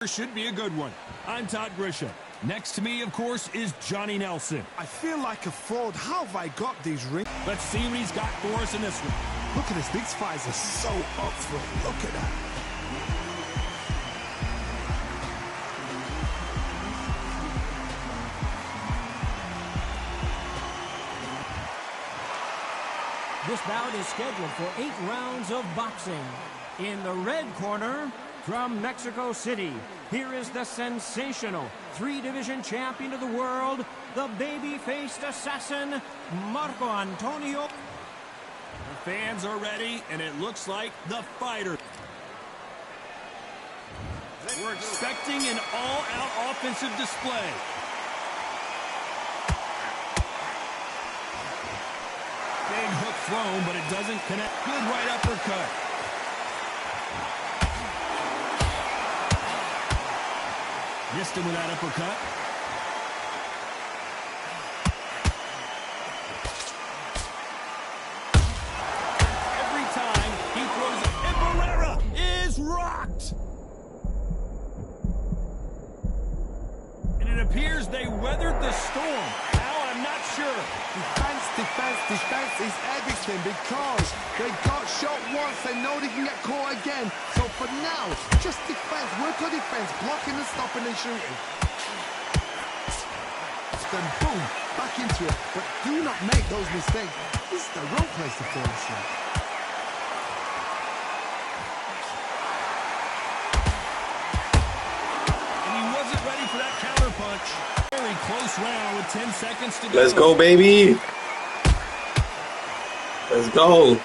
Should be a good one. I'm Todd Grisham. Next to me, of course, is Johnny Nelson. I feel like a fraud. How have I got these rings? Let's see what he's got for us in this one. Look at this. These fights are so up for it. Look at that. This bout is scheduled for 8 rounds of boxing. In the red corner, from Mexico City, here is the sensational 3-division champion of the world, the baby-faced assassin, Marco Antonio. The fans are ready, and it looks like the fighter. We're expecting an all-out offensive display. Big hook thrown, but it doesn't connect. Good right uppercut. Missed him with that uppercut. Every time he throws it, and Barrera is rocked. And it appears they weathered the storm. How? I'm not sure. Defense is everything because they got shot once. They know they can get caught again. So for now, just defense. Work on defense, blocking and stopping and shooting. Then boom, back into it. But do not make those mistakes. This is the wrong place to fall asleep. And he wasn't ready for that counter punch. Very close round with 10 seconds to go. Let's go, baby. Let's go.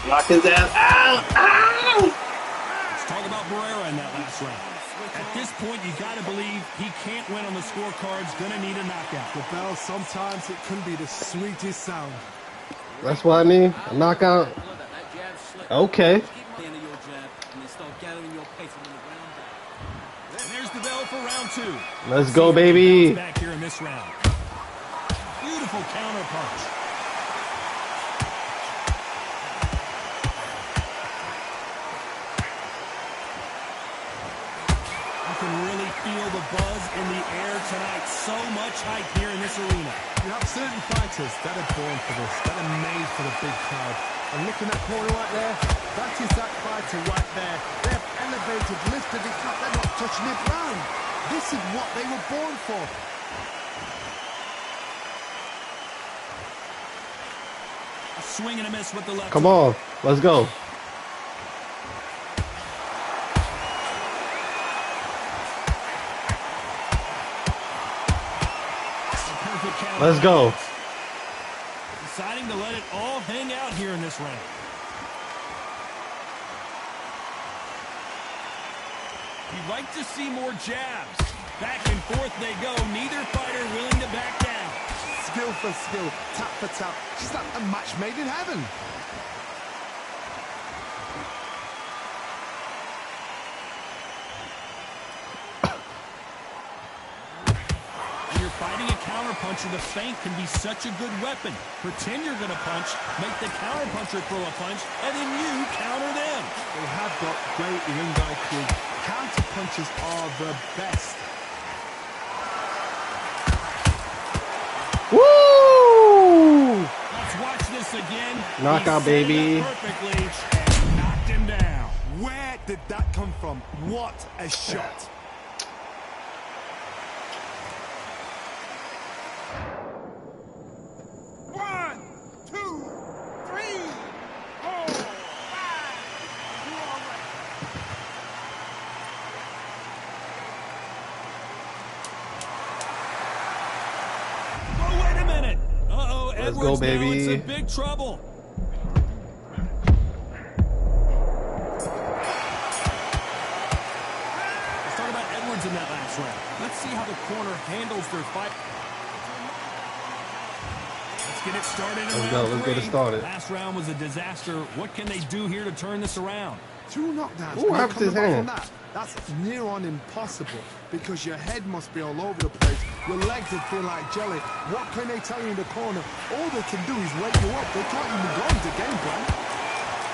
Lock his ass out. Ow! Let's talk about Barrera in that last round. At this point, you got to believe he can't win on the scorecards. Going to need a knockout. The bell, sometimes it can be the sweetest sound. That's what I mean. A knockout. Okay. And there's the bell for round 2. Let's go, baby. Back here in this round. Beautiful counter punch. You can really feel the buzz in the air tonight. So much hype here in this arena. You have certain fighters that are born for this, that are made for the big crowd. And looking at that corner right there, that is that fighter right there. They've elevated, lifted it up, they're not touching it round. This is what they were born for. A swing and a miss with the left. Come on. Let's go. Let's go. Deciding to let it all hang out here in this round. You'd like to see more jabs. Back and forth they go. Neither fighter willing to back down. Skill for skill, tap for tap. Just like a match made in heaven. When you're fighting a counterpuncher, the feint can be such a good weapon. Pretend you're going to punch, make the counterpuncher throw a punch, and then you counter them. They have got great ring IQ. Counter punches are the best. Woo! Let's watch this again. Knockout, baby. Perfectly and knocked him down. Where did that come from? What a shot. One, two, three, 4, 5. You all right? Oh, wait a minute. Uh-oh, Let's Edwards go, baby. now in some big trouble. Let's talk about Edwards in that last round. Let's see how the corner handles their fight. Let's get it started in round 3. Let's get it started. Last round was a disaster. What can they do here to turn this around? 2 knockdowns. Ooh, happened to his Coming back hand. from that, that's near on impossible because your head must be all over the place. Your legs would feel like jelly. What can they tell you in the corner? All they can do is wake you up. They can't even go into game plan.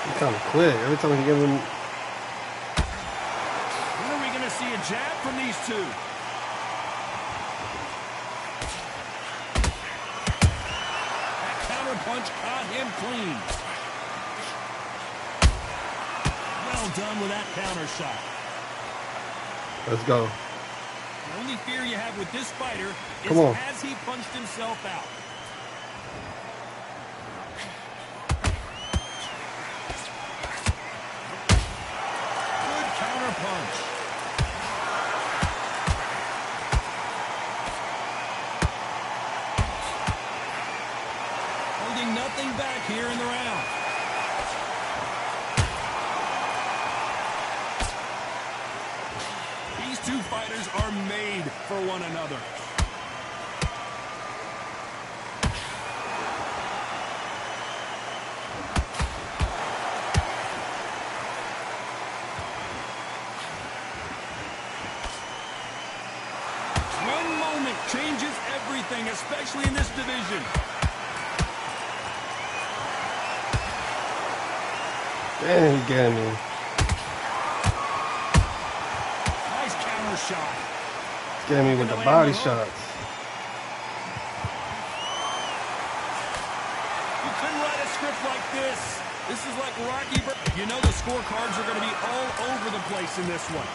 He's kind of quick. Every time he gives him see a jab from these two. That counter punch caught him clean. Well done with that counter shot. Let's go. The only fear you have with this fighter is Come on. has he punched himself out. Good counter punch. Holding nothing back here in the round. These two fighters are made for one another. One moment changes everything, especially in this division. Damn, he got me. Nice counter shot. Got me with the body shots. You couldn't write a script like this. This is like Rocky. You know the scorecards are going to be all over the place in this one.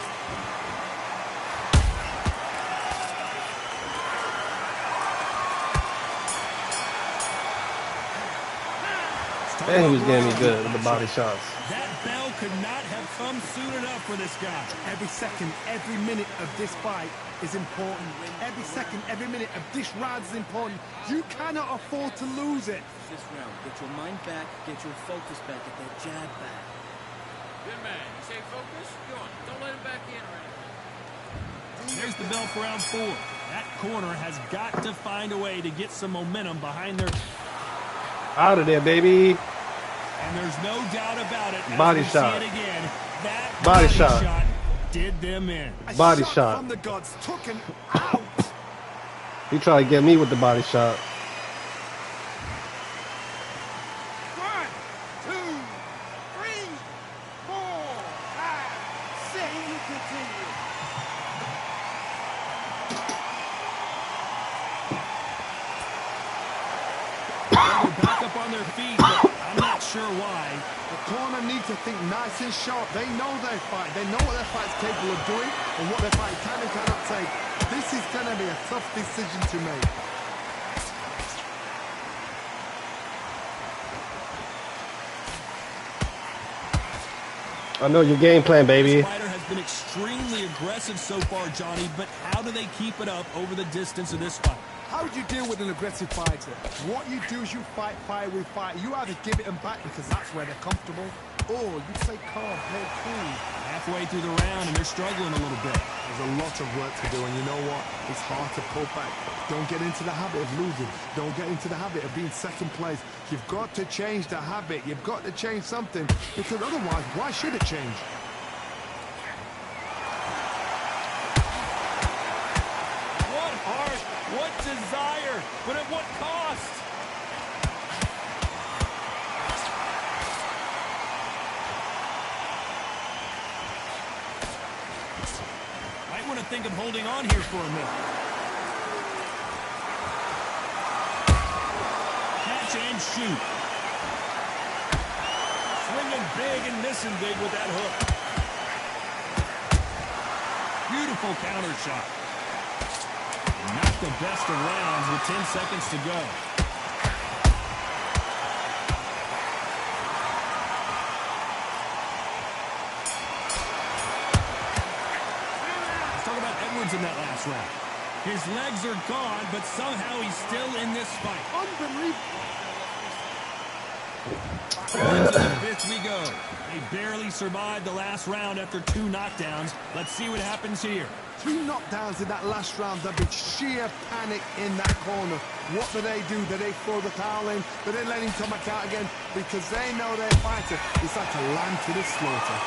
And he was getting me good with the body shots. That bell could not have come soon enough for this guy. Every second, every minute of this fight is important. Every second, every minute of this round is important. You cannot afford to lose it. This round, get your mind back, get your focus back, get that jab back. Good man. You say focus? Go on. Don't let him back in right now. There's the bell for round 4. That corner has got to find a way to get some momentum behind their... Out of there, baby. And there's no doubt about it. As Body we shot. See it again. That Body shot. did them in. Body A shot. from the gods took him out. He tried to get me with the body shot. 1, 2, 3, 4, 5, 6. You continue. They're back up on their feet, but I'm not sure why. The corner needs to think nice and sharp. They know their fight. They know what their fight's capable of doing and what their fight can and cannot take. This is going to be a tough decision to make. I know your game plan, baby. This fighter has been extremely aggressive so far, Johnny, but how do they keep it up over the distance of this fight? How would you deal with an aggressive fighter? What you do is you fight fire with fire. You either give it them back because that's where they're comfortable, or you say calm, play it cool. Halfway through the round, and they're struggling a little bit. There's a lot of work to do, and you know what? It's hard to pull back. Don't get into the habit of losing. Don't get into the habit of being second place. You've got to change the habit. You've got to change something, because otherwise, why should it change? What heart, what desire, but at what cost? Might want to think of holding on here for a minute. Catch and shoot. Swinging big and missing big with that hook. Beautiful counter shot. Not the best of rounds with 10 seconds to go. Let's talk about Edwards in that last round. His legs are gone, but somehow he's still in this fight. Unbelievable. Into the fifth we go. They barely survived the last round after 2 knockdowns. Let's see what happens here. 2 knockdowns in that last round. There'll be sheer panic in that corner. What do? Do they throw the towel in? Do they let him come back out again? Because they know their fighter is like a lamb to the slaughter.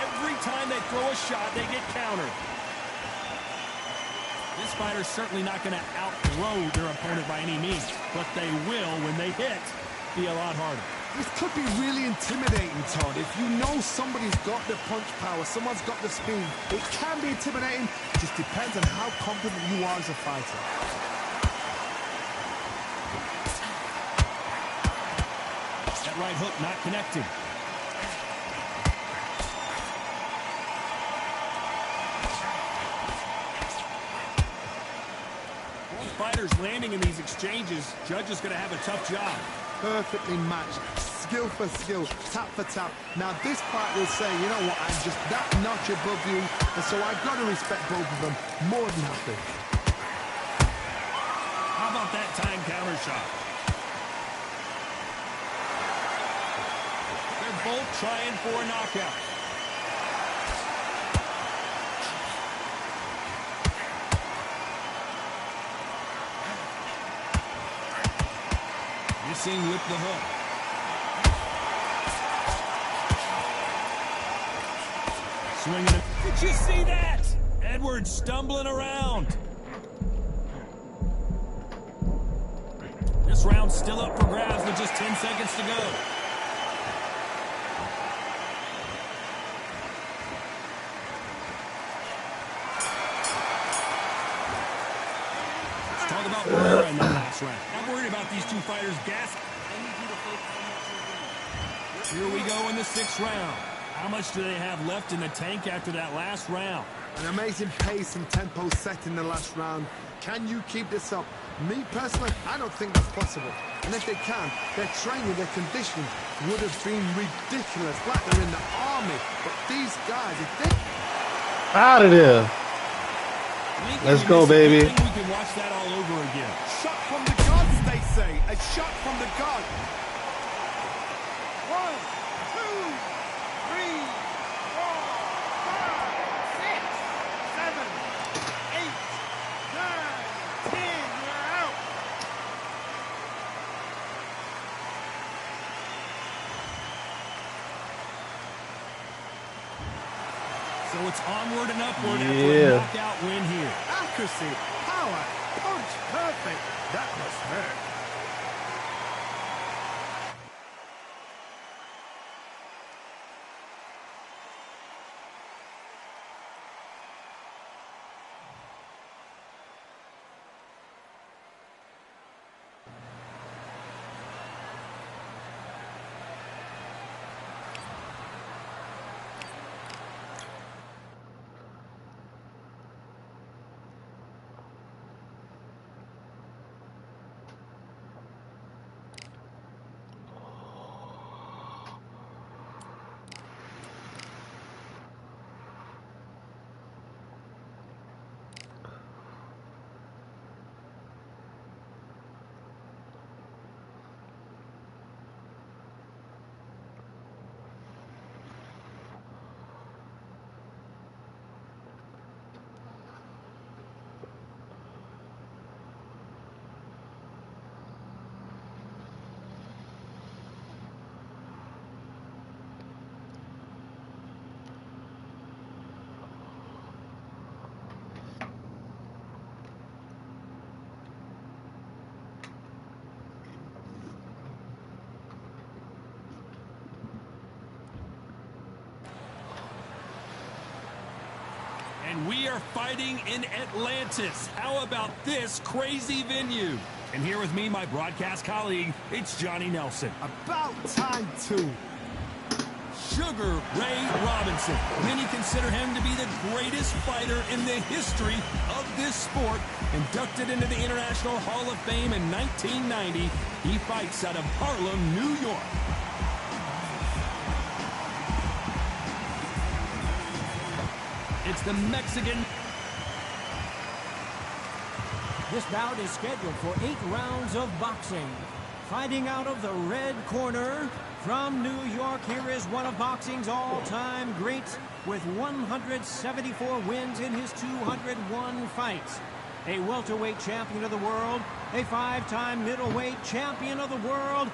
Every time they throw a shot, they get countered. This fighter's certainly not going to outthrow their opponent by any means, but they will, when they hit, be a lot harder. This could be really intimidating, Todd. If you know somebody's got the punch power, someone's got the speed, it can be intimidating. It just depends on how confident you are as a fighter. That right hook not connected. Both fighters landing in these exchanges. Judge is going to have a tough job. Perfectly matched, skill for skill, tap for tap. Now this fight will say, you know what, I'm just that notch above you, and so I've got to respect both of them more than happy. How about that time counter shot? They're both trying for a knockout. Missing with the hook. Swinging. Did you see that? Edwards stumbling around. This round's still up for grabs with just 10 seconds to go. Let's talk about Pereira in that last round. I'm worried about these two fighters gassing. Here we go in the 6th round. How much do they have left in the tank after that last round? An amazing pace and tempo set in the last round. Can you keep this up? Me personally, I don't think that's possible. And if they can, their training, their conditioning would have been ridiculous, like they're in the army. But these guys, if they... Out of there. Let's go, baby. We can watch that all over again. Shot from the gods, they say. A shot from the gods. 1, 2, 3, 4, 5, 6, 7, 8, 9, 10. You're out. So it's onward and upward after a knockout win here. Accuracy, power, punch, perfect. That must hurt. And we are fighting in Atlantis. How about this crazy venue? And here with me, my broadcast colleague, it's Johnny Nelson. About time, too. Sugar Ray Robinson. Many consider him to be the greatest fighter in the history of this sport. Inducted into the International Hall of Fame in 1990, he fights out of Harlem, New York. It's the Mexican. This bout is scheduled for 8 rounds of boxing. Fighting out of the red corner from New York, here is one of boxing's all-time greats with 174 wins in his 201 fights. A welterweight champion of the world, a 5-time middleweight champion of the world,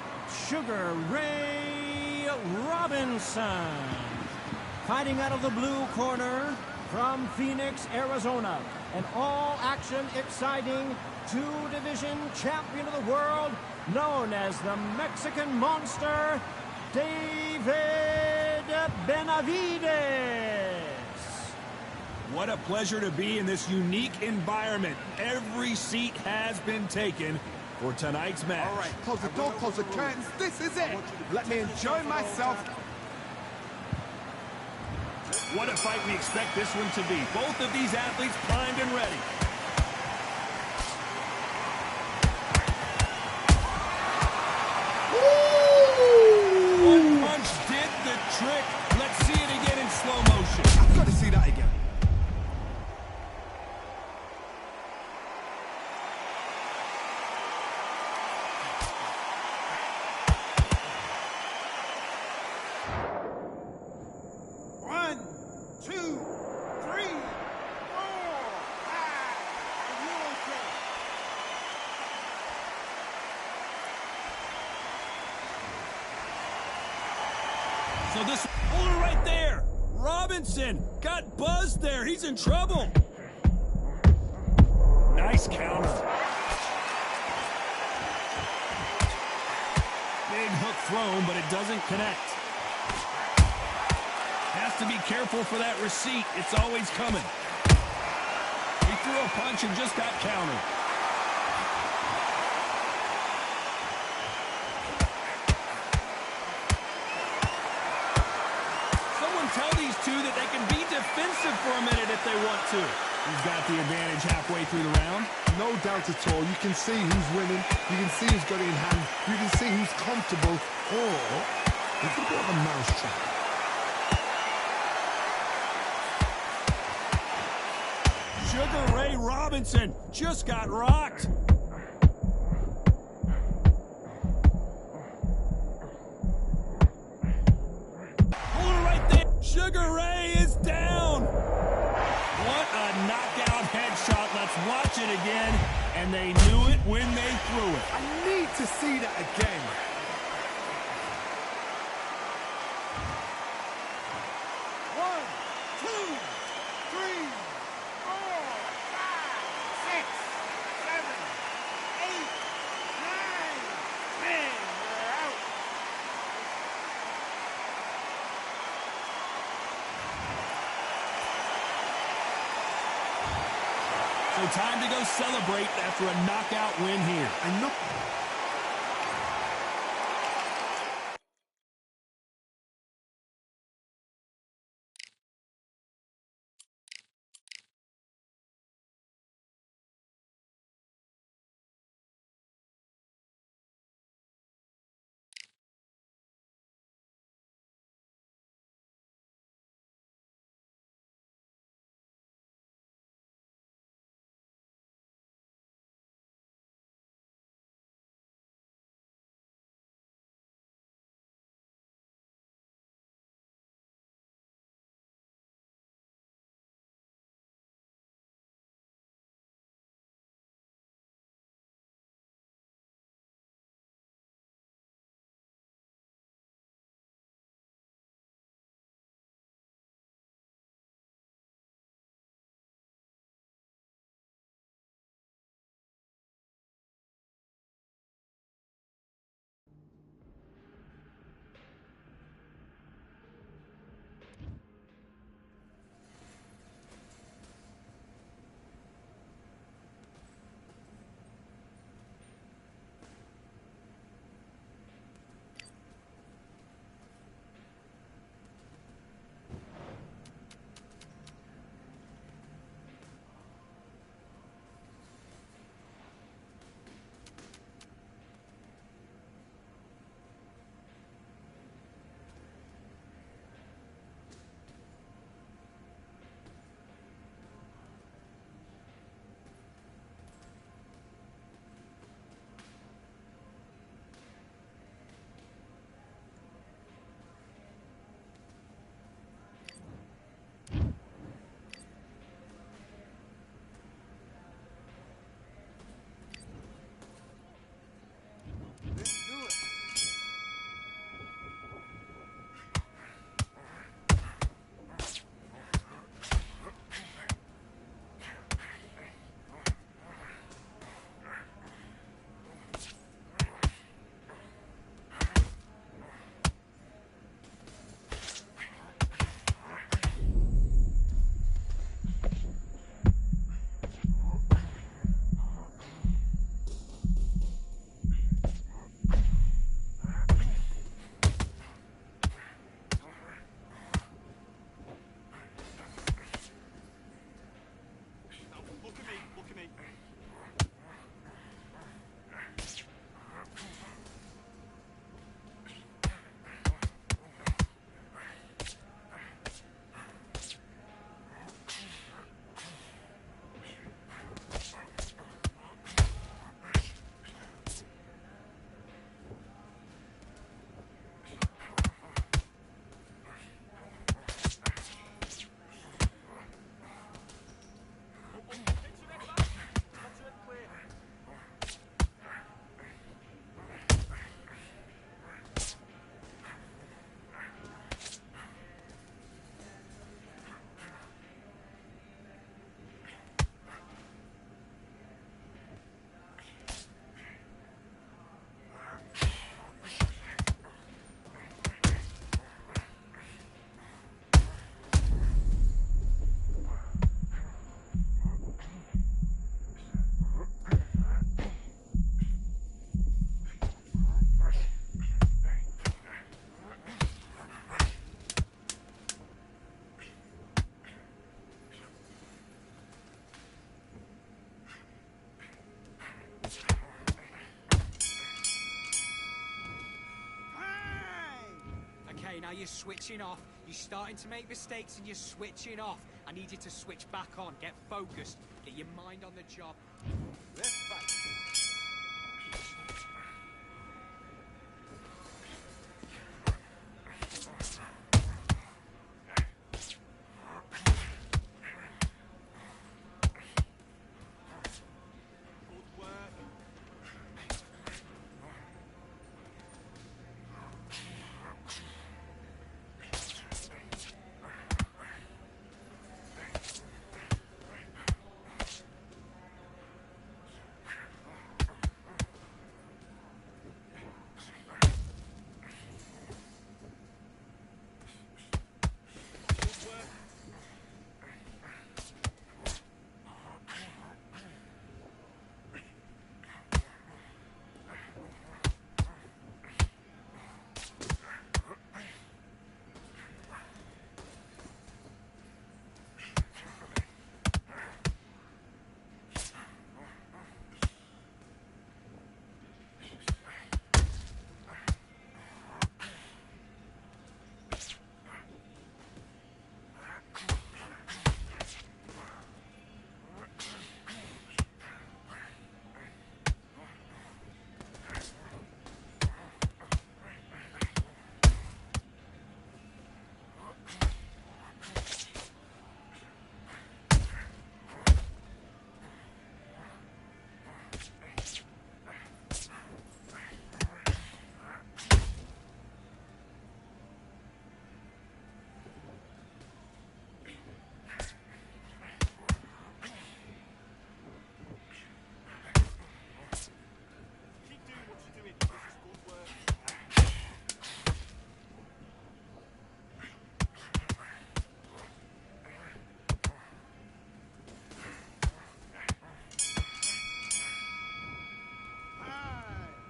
Sugar Ray Robinson. Fighting out of the blue corner from Phoenix, Arizona, an all-action, exciting two-division champion of the world, known as the Mexican Monster, David Benavidez. What a pleasure to be in this unique environment. Every seat has been taken for tonight's match. All right, close the door, close the curtains. This is it. Let me enjoy myself. What a fight we expect this one to be. Both of these athletes primed and ready. One punch did the trick. Let's see it again in slow motion. I've got to see that again. One, two, three, 4, 5. Are you okay? So this hold right there. Robinson got buzzed there. He's in trouble. Nice counter. Big hook thrown, but it doesn't connect. Has to be careful for that receipt. It's always coming. He threw a punch and just got countered. Someone tell these two that they can be defensive for a minute if they want to. He's got the advantage halfway through the round. No doubt at all. You can see who's winning. You can see who's got it in hand. You can see who's comfortable. Or it's a bit of a mousetrap. Sugar Ray Robinson just got rocked. Hold it right there. Sugar Ray is down. What a knockout headshot. Let's watch it again. And they knew it when they threw it. I need to see that again. One, two, three, 4, 5, 6, 7, 8, 9, 10. We're out. So time to go celebrate after a knockout win here. I know. you're switching off. You're starting to make mistakes and you're switching off. I need you to switch back on. Get focused. Get your mind on the job. Let's fight.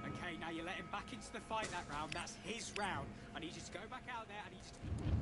Okay, now you let him back into the fight that round. That's his round. I need you to go back out there. I need you to...